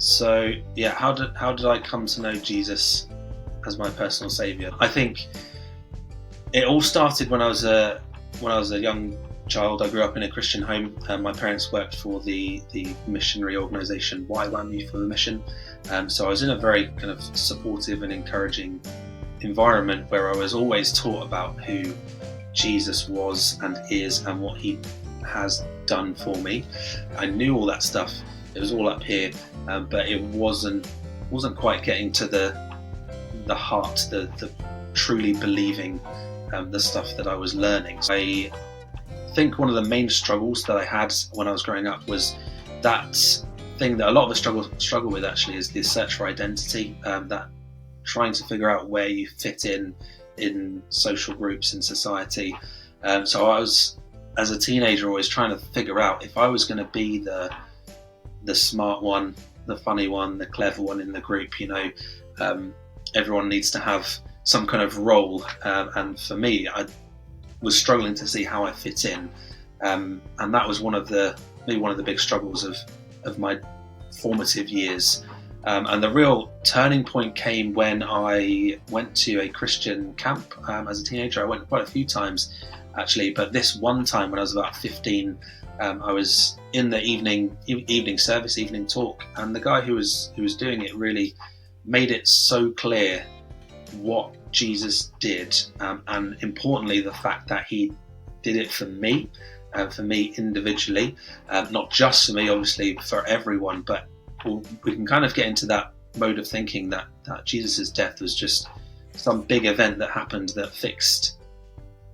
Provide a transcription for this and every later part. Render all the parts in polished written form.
So yeah, how did I come to know Jesus as my personal saviour? I think it all started when I was a young child. I grew up in a Christian home. My parents worked for the missionary organisation YWAM, Youth for the Mission. So I was in a very kind of supportive and encouraging environment where I was always taught about who Jesus was and is and what he has done for me. I knew all that stuff. It was all up here, but it wasn't quite getting to the heart, the truly believing the stuff that I was learning. I think one of the main struggles that I had when I was growing up was that thing that a lot of us struggle with actually, is the search for identity, that trying to figure out where you fit in social groups in society. So I was, as a teenager, always trying to figure out if I was going to be the smart one, the funny one, the clever one in the group. Everyone needs to have some kind of role, and for me, I was struggling to see how I fit in, and that was one of the big struggles of my formative years. And the real turning point came when I went to a Christian camp as a teenager. I went quite a few times actually, but this one time when I was about 15, I was in the evening service, evening talk, and the guy who was doing it really made it so clear what Jesus did, and importantly the fact that he did it for me individually, not just for me, obviously for everyone, but we can kind of get into that mode of thinking that Jesus' death was just some big event that happened that fixed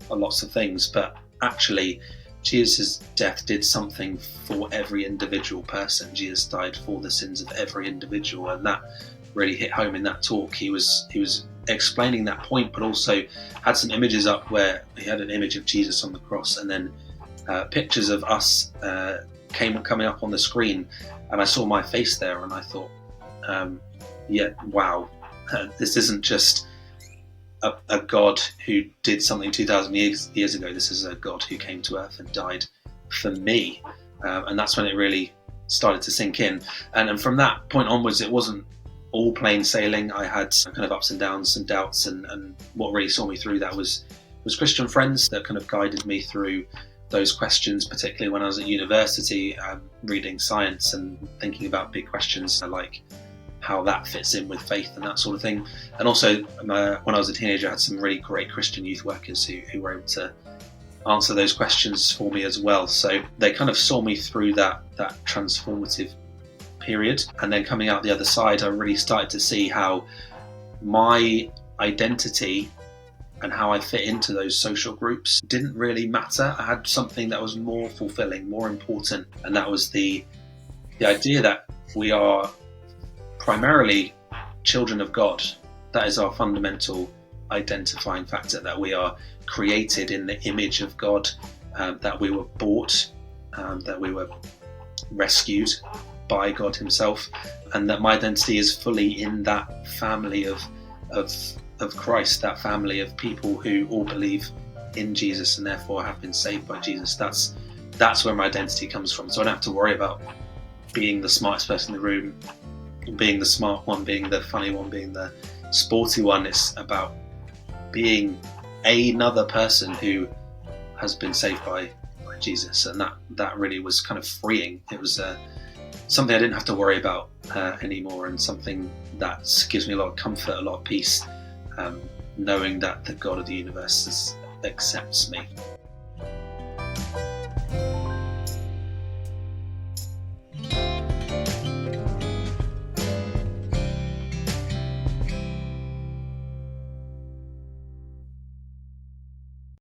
lots of things, but actually Jesus' death did something for every individual person. Jesus died for the sins of every individual, and that really hit home in that talk. He was explaining that point, but also had some images up where he had an image of Jesus on the cross, and then pictures of us coming up on the screen, and I saw my face there, and I thought, wow, this isn't just a God who did something 2,000 years ago. This is a God who came to earth and died for me, and that's when it really started to sink in. And from that point onwards, it wasn't all plain sailing. I had some kind of ups and downs and doubts, and what really saw me through that was Christian friends that kind of guided me through those questions, particularly when I was at university, reading science and thinking about big questions like how that fits in with faith and that sort of thing. And also when I was a teenager, I had some really great Christian youth workers who were able to answer those questions for me as well. So they kind of saw me through that transformative period. And then coming out the other side, I really started to see how my identity and how I fit into those social groups didn't really matter. I had something that was more fulfilling, more important, and that was the idea that we are primarily children of God. That is our fundamental identifying factor, that we are created in the image of God, that we were bought, that we were rescued by God himself, and that my identity is fully in that family of Christ, that family of people who all believe in Jesus and therefore have been saved by Jesus. That's where my identity comes from. So I don't have to worry about being the smartest person in the room, being the smart one, being the funny one, being the sporty one. It's about being another person who has been saved by Jesus, and that really was kind of freeing. It was something I didn't have to worry about anymore, and something that gives me a lot of comfort, a lot of peace, knowing that the God of the universe accepts me.